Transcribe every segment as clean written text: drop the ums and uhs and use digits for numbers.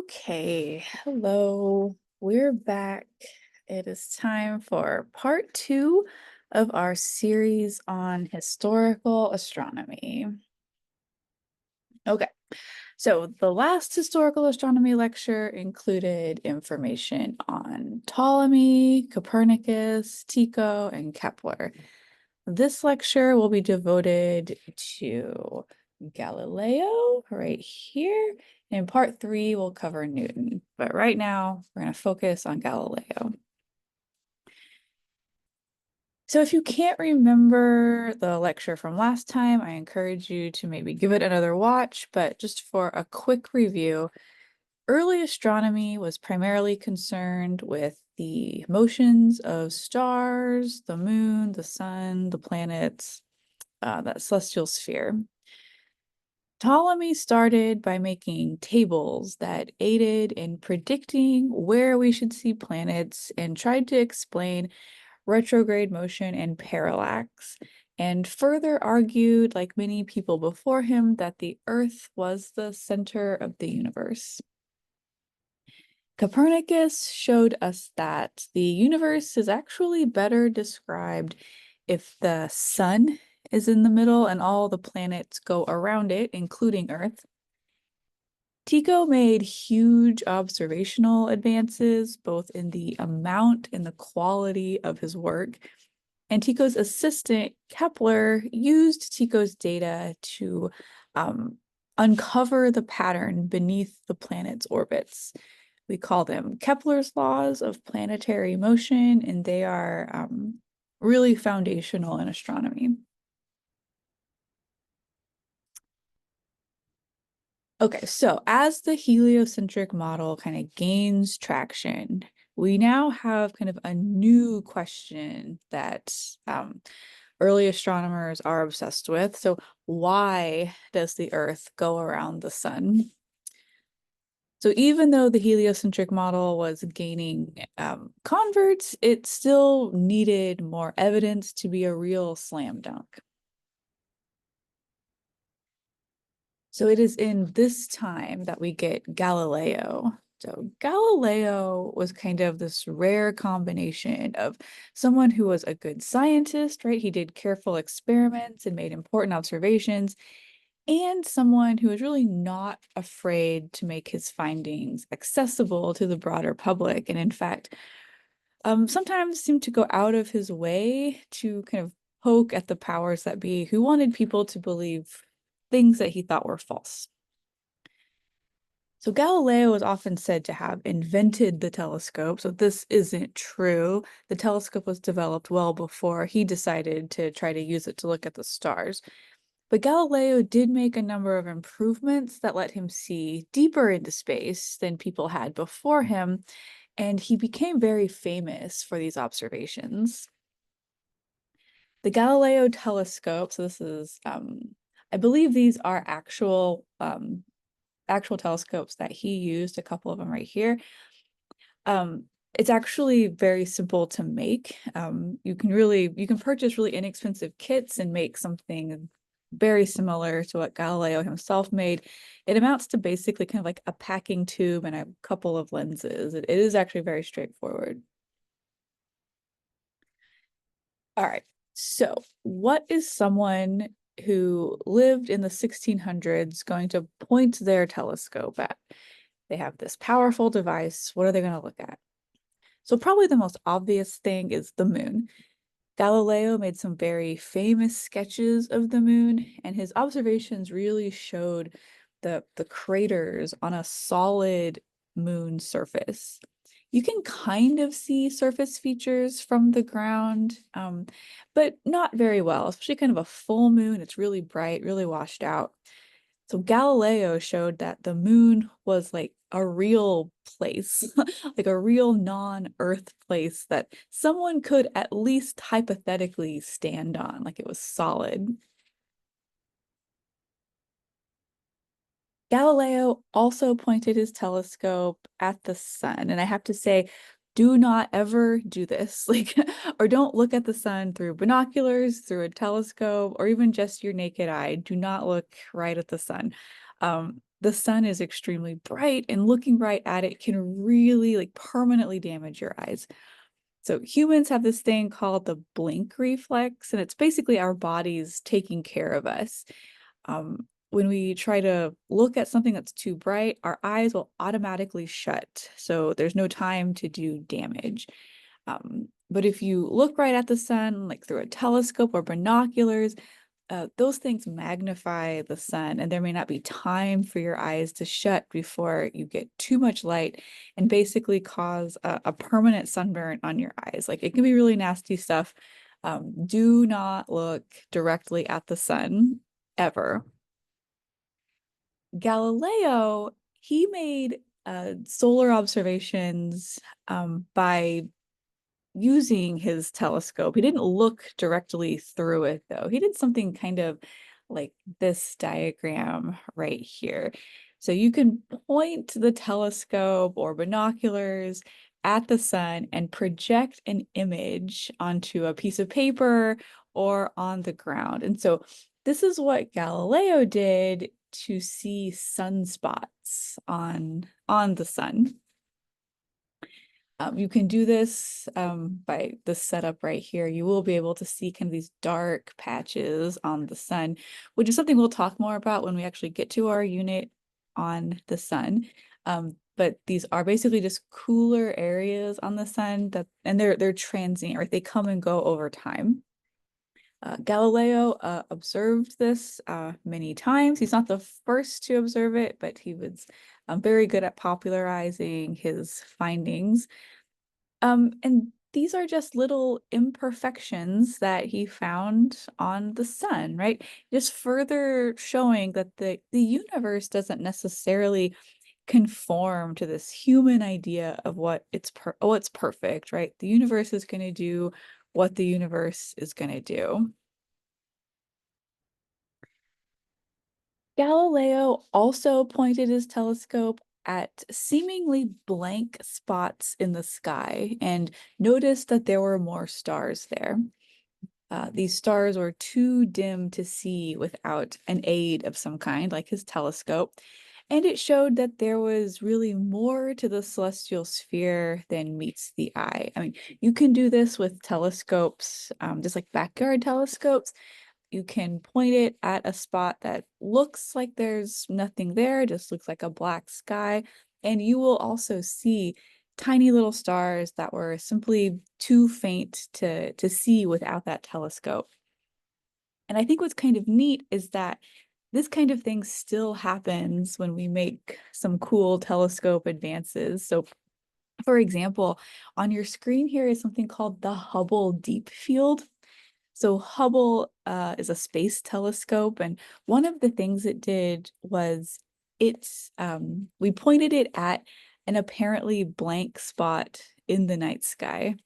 Okay, hello. We're back. It is time for part two of our series on historical astronomy. Okay, so the last historical astronomy lecture included information on Ptolemy, Copernicus, Tycho, and Kepler. This lecture will be devoted to Galileo right here. In part three, we'll cover Newton, but right now we're going to focus on Galileo. So if you can't remember the lecture from last time, I encourage you to maybe give it another watch, but just for a quick review, early astronomy was primarily concerned with the motions of stars, the moon, the sun, the planets, that celestial sphere. Ptolemy started by making tables that aided in predicting where we should see planets and tried to explain retrograde motion and parallax, and further argued, like many people before him, that the Earth was the center of the universe. Copernicus showed us that the universe is actually better described if the sun is in the middle and all the planets go around it, including Earth. Tycho made huge observational advances, both in the amount and the quality of his work. And Tycho's assistant, Kepler, used Tycho's data to uncover the pattern beneath the planet's orbits. We call them Kepler's laws of planetary motion, and they are really foundational in astronomy. Okay, so as the heliocentric model kind of gains traction, we now have kind of a new question that early astronomers are obsessed with. So why does the Earth go around the sun? So even though the heliocentric model was gaining converts, it still needed more evidence to be a real slam dunk. So it is in this time that we get Galileo. So Galileo was kind of this rare combination of someone who was a good scientist, right? He did careful experiments and made important observations, and someone who was really not afraid to make his findings accessible to the broader public. And in fact, sometimes seemed to go out of his way to kind of poke at the powers that be who wanted people to believe things that he thought were false. So Galileo is often said to have invented the telescope. So this isn't true. The telescope was developed well before he decided to try to use it to look at the stars. But Galileo did make a number of improvements that let him see deeper into space than people had before him, and he became very famous for these observations. The Galileo telescope, so this is, I believe these are actual telescopes that he used, a couple of them right here. It's actually very simple to make. You can purchase really inexpensive kits and make something very similar to what Galileo himself made. It amounts to basically kind of like a packing tube and a couple of lenses. It is actually very straightforward. All right. So, what is someone who lived in the 1600s going to point their telescope at? They have this powerful device. What are they going to look at? So, probably the most obvious thing is the moon. Galileo made some very famous sketches of the moon, and his observations really showed the craters on a solid moon surface. You can kind of see surface features from the ground, but not very well, especially kind of a full moon. It's really bright, really washed out. So Galileo showed that the moon was like a real place, like a real non-Earth place that someone could at least hypothetically stand on, like it was solid. Galileo also pointed his telescope at the sun, and I have to say, do not ever do this, like, or don't look at the sun through binoculars, through a telescope, or even just your naked eye. Do not look right at the sun. the sun is extremely bright, and looking right at it can really like permanently damage your eyes. So humans have this thing called the blink reflex, and it's basically our bodies taking care of us. When we try to look at something that's too bright, our eyes will automatically shut, so there's no time to do damage. But if you look right at the sun, like through a telescope or binoculars, those things magnify the sun, and there may not be time for your eyes to shut before you get too much light and basically cause a permanent sunburn on your eyes. Like it can be really nasty stuff. Do not look directly at the sun ever. Galileo, he made solar observations by using his telescope. He didn't look directly through it, though. He did something kind of like this diagram right here. So you can point the telescope or binoculars at the sun and project an image onto a piece of paper or on the ground. And so this is what Galileo did to see sunspots on the sun. You can do this by the setup right here. You will be able to see kind of these dark patches on the sun, which is something we'll talk more about when we actually get to our unit on the sun. But these are basically just cooler areas on the sun and they're transient, right? They come and go over time. Galileo observed this many times. He's not the first to observe it, but he was very good at popularizing his findings. And these are just little imperfections that he found on the sun, right? Just further showing that the universe doesn't necessarily conform to this human idea of what's perfect, right? The universe is going to do what the universe is going to do. Galileo also pointed his telescope at seemingly blank spots in the sky and noticed that there were more stars there. These stars were too dim to see without an aid of some kind, like his telescope, and it showed that there was really more to the celestial sphere than meets the eye. I mean, you can do this with telescopes, just like backyard telescopes. You can point it at a spot that looks like there's nothing there, just looks like a black sky, and you will also see tiny little stars that were simply too faint to see without that telescope. And I think what's kind of neat is that this kind of thing still happens when we make some cool telescope advances. So for example, on your screen here is something called the Hubble Deep Field. So Hubble is a space telescope, and one of the things it did was we pointed it at an apparently blank spot in the night sky.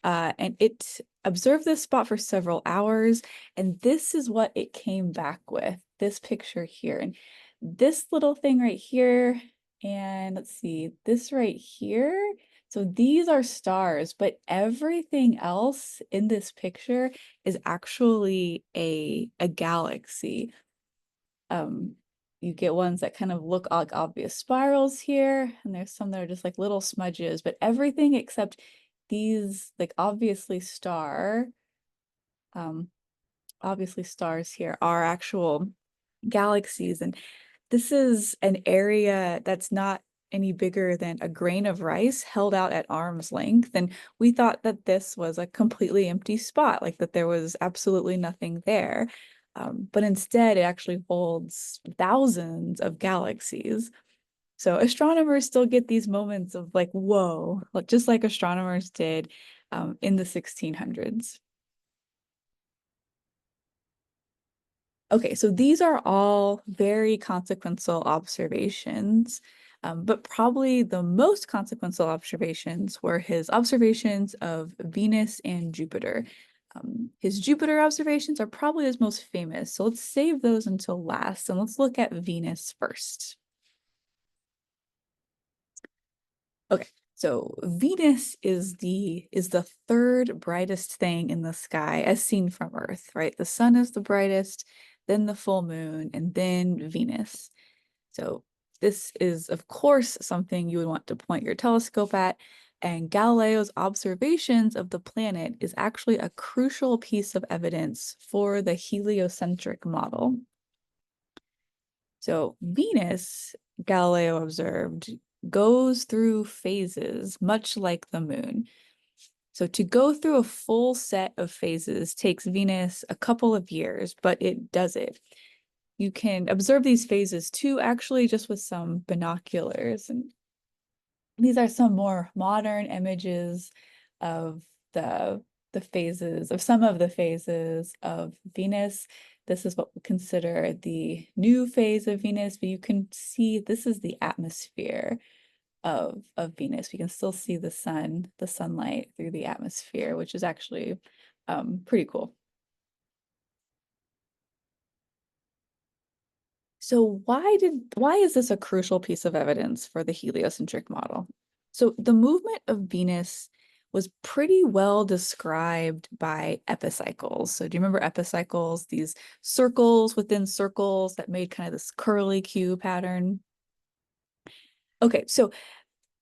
And it observed this spot for several hours, and this is what it came back with, this picture here. And this little thing right here, and let's see, this right here. So these are stars, but everything else in this picture is actually a galaxy. Um, you get ones that kind of look like obvious spirals here, and there's some that are just like little smudges, but everything except these like um, obviously stars here are actual galaxies. And this is an area that's not any bigger than a grain of rice held out at arm's length. And we thought that this was a completely empty spot, like that there was absolutely nothing there. But instead, it actually holds thousands of galaxies. So astronomers still get these moments of like, whoa, like just like astronomers did in the 1600s. Okay, so these are all very consequential observations, but probably the most consequential observations were his observations of Venus and Jupiter. His Jupiter observations are probably his most famous, so let's save those until last, and let's look at Venus first. Okay, so Venus is the third brightest thing in the sky as seen from Earth, right? The sun is the brightest, then the full moon, and then Venus. So this is, of course, something you would want to point your telescope at. And Galileo's observations of the planet is actually a crucial piece of evidence for the heliocentric model. So Venus, Galileo observed, goes through phases, much like the moon. So to go through a full set of phases takes Venus a couple of years, but it does it. You can observe these phases too, actually, just with some binoculars. And these are some more modern images of the phases, of some of the phases of Venus. This is what we consider the new phase of Venus, but you can see this is the atmosphere of Venus. We can still see the sun, the sunlight through the atmosphere, which is actually pretty cool. So why is this a crucial piece of evidence for the heliocentric model? So the movement of Venus was pretty well described by epicycles. So do you remember epicycles, these circles within circles that made kind of this curly Q pattern? Okay, so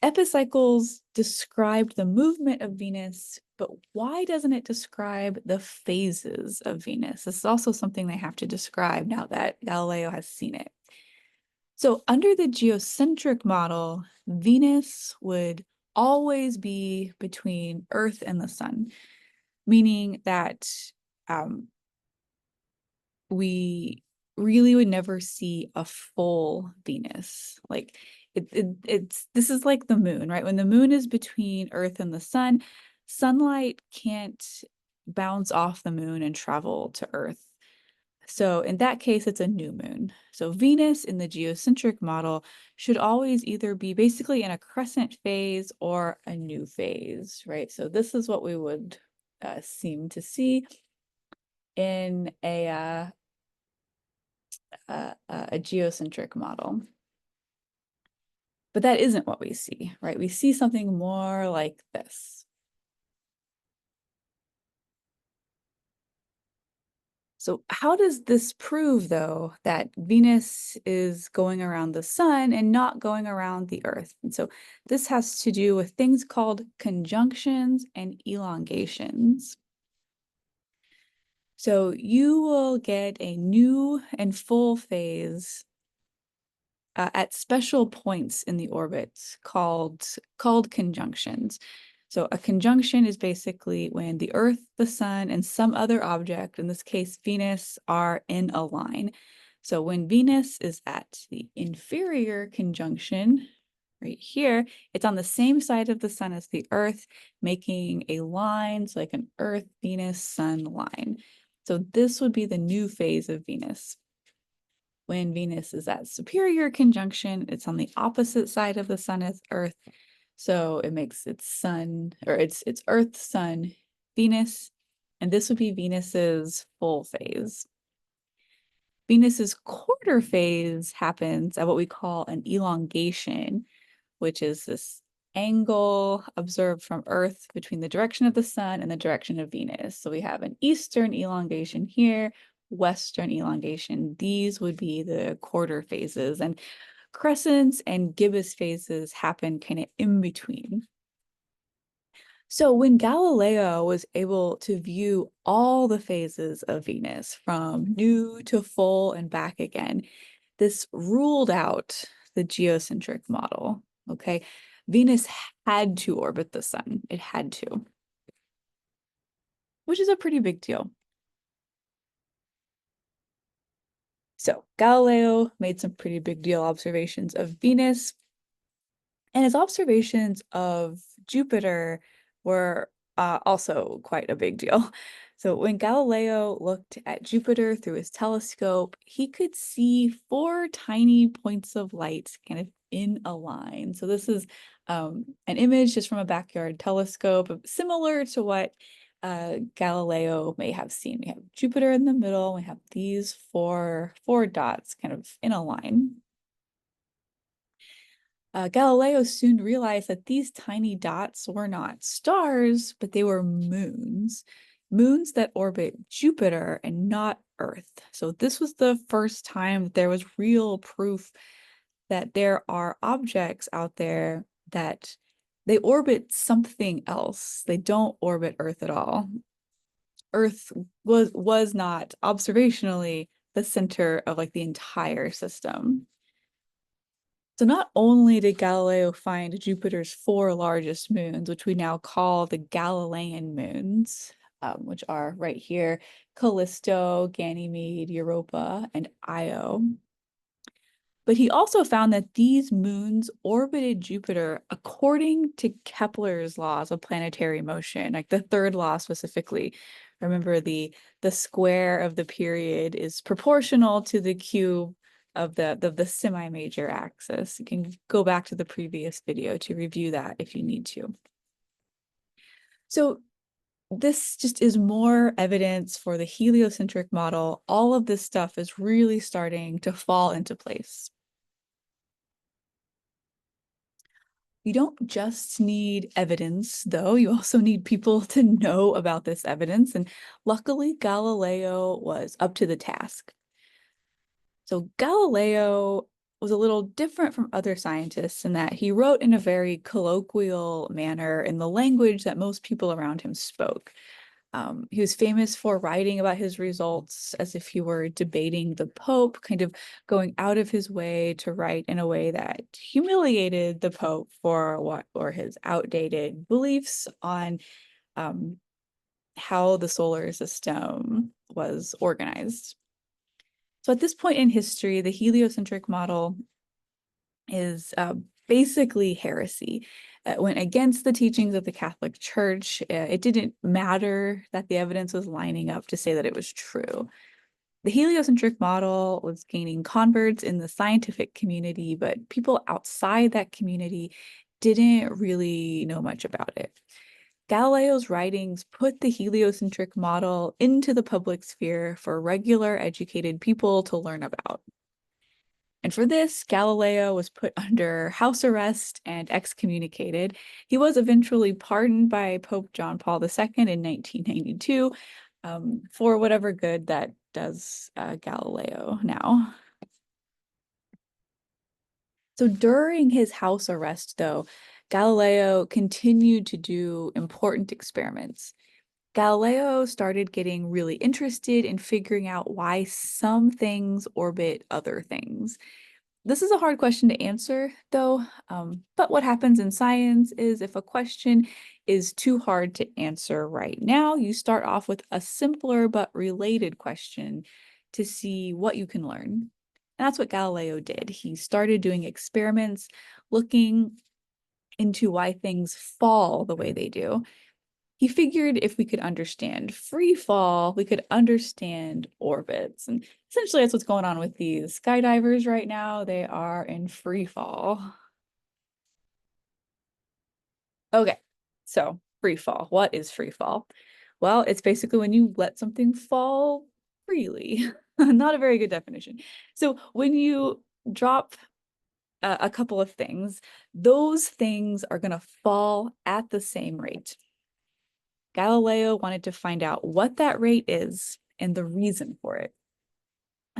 epicycles described the movement of Venus, but why doesn't it describe the phases of Venus? This is also something they have to describe now that Galileo has seen it. So under the geocentric model, Venus would always be between Earth and the sun, meaning that um, we really would never see a full Venus. Like it's this is like the moon, right? When the moon is between Earth and the sun, sunlight can't bounce off the moon and travel to Earth. So in that case, it's a new moon. So Venus in the geocentric model should always either be basically in a crescent phase or a new phase, right? So this is what we would seem to see in a geocentric model. But that isn't what we see, right? We see something more like this. So how does this prove, though, that Venus is going around the sun and not going around the Earth? And so this has to do with things called conjunctions and elongations. So you will get a new and full phase at special points in the orbit called conjunctions. So a conjunction is basically when the Earth, the Sun, and some other object, in this case Venus, are in a line. So when Venus is at the inferior conjunction, right here, it's on the same side of the Sun as the Earth, making a line, so like an Earth, Venus, Sun line. So this would be the new phase of Venus. When Venus is at superior conjunction, it's on the opposite side of the sun as Earth. So it makes its sun, or it's Earth, Sun, Venus, and this would be Venus's full phase. Venus's quarter phase happens at what we call an elongation, which is this angle observed from Earth between the direction of the sun and the direction of Venus. So we have an eastern elongation here, western elongation. These would be the quarter phases, and crescents and gibbous phases happen kind of in between. So when Galileo was able to view all the phases of Venus from new to full and back again, this ruled out the geocentric model. Okay, Venus had to orbit the sun. It had to, which is a pretty big deal. So Galileo made some pretty big deal observations of Venus, and his observations of Jupiter were also quite a big deal. So when Galileo looked at Jupiter through his telescope, he could see four tiny points of light kind of in a line. So this is an image just from a backyard telescope, similar to what Galileo may have seen. We have Jupiter in the middle. We have these four dots kind of in a line. Galileo soon realized that these tiny dots were not stars, but they were moons, moons that orbit Jupiter and not Earth. So this was the first time that there was real proof that there are objects out there that they orbit something else. They don't orbit Earth at all. Earth was not observationally the center of like the entire system. So not only did Galileo find Jupiter's four largest moons, which we now call the Galilean moons, which are right here, Callisto, Ganymede, Europa, and Io. But he also found that these moons orbited Jupiter according to Kepler's laws of planetary motion, like the third law specifically. Remember, the square of the period is proportional to the cube of the semi-major axis. You can go back to the previous video to review that if you need to. So this just is more evidence for the heliocentric model. All of this stuff is really starting to fall into place. You don't just need evidence, though. You also need people to know about this evidence. And luckily, Galileo was up to the task. So Galileo was a little different from other scientists in that he wrote in a very colloquial manner in the language that most people around him spoke. He was famous for writing about his results as if he were debating the Pope, kind of going out of his way to write in a way that humiliated the Pope for what were his outdated beliefs on how the solar system was organized. So at this point in history, the heliocentric model is basically heresy. It went against the teachings of the Catholic Church. It didn't matter that the evidence was lining up to say that it was true. The heliocentric model was gaining converts in the scientific community, but people outside that community didn't really know much about it. Galileo's writings put the heliocentric model into the public sphere for regular educated people to learn about. And for this, Galileo was put under house arrest and excommunicated. He was eventually pardoned by Pope John Paul II in 1992 for whatever good that does Galileo now. So during his house arrest, though, Galileo continued to do important experiments. Galileo started getting really interested in figuring out why some things orbit other things. This is a hard question to answer, though. But what happens in science is if a question is too hard to answer right now, you start off with a simpler but related question to see what you can learn. And that's what Galileo did. He started doing experiments looking into why things fall the way they do. He figured if we could understand free fall, we could understand orbits. And essentially, that's what's going on with these skydivers right now. They are in free fall. Okay, so free fall. What is free fall? Well, it's basically when you let something fall freely. Not a very good definition. So when you drop a couple of things, those things are going to fall at the same rate. Galileo wanted to find out what that rate is and the reason for it.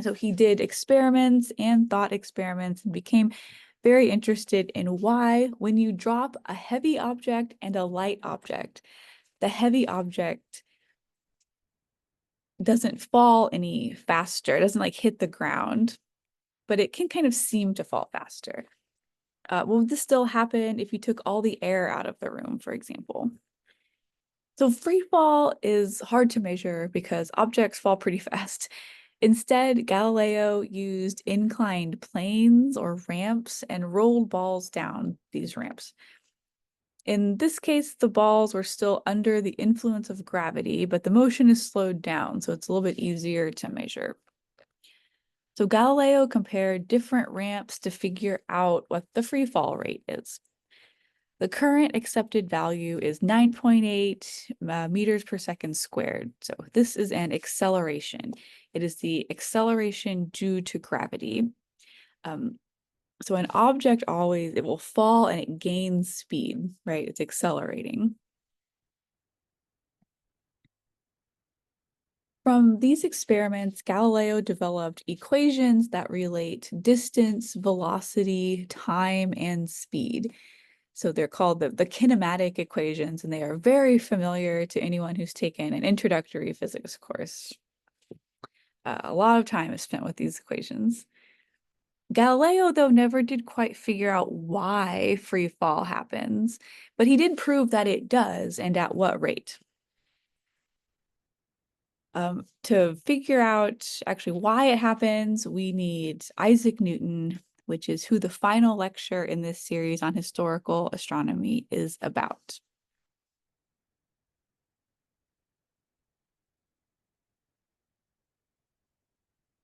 So he did experiments and thought experiments and became very interested in why, when you drop a heavy object and a light object, the heavy object doesn't fall any faster. It doesn't like hit the ground, but it can kind of seem to fall faster. Will this still happen if you took all the air out of the room, for example? So free fall is hard to measure because objects fall pretty fast. Instead, Galileo used inclined planes or ramps and rolled balls down these ramps. In this case, the balls were still under the influence of gravity, but the motion is slowed down, so it's a little bit easier to measure. So Galileo compared different ramps to figure out what the free fall rate is. The current accepted value is 9.8 meters per second squared. So this is an acceleration. It is the acceleration due to gravity. So an object always, it will fall and it gains speed, right? It's accelerating. From these experiments, Galileo developed equations that relate distance, velocity, time, and speed. So they're called the kinematic equations, and they are very familiar to anyone who's taken an introductory physics course. A lot of time is spent with these equations. Galileo, though, never did quite figure out why free fall happens, but he did prove that it does and at what rate. To figure out actually why it happens, we need Isaac Newton, which is who the final lecture in this series on historical astronomy is about.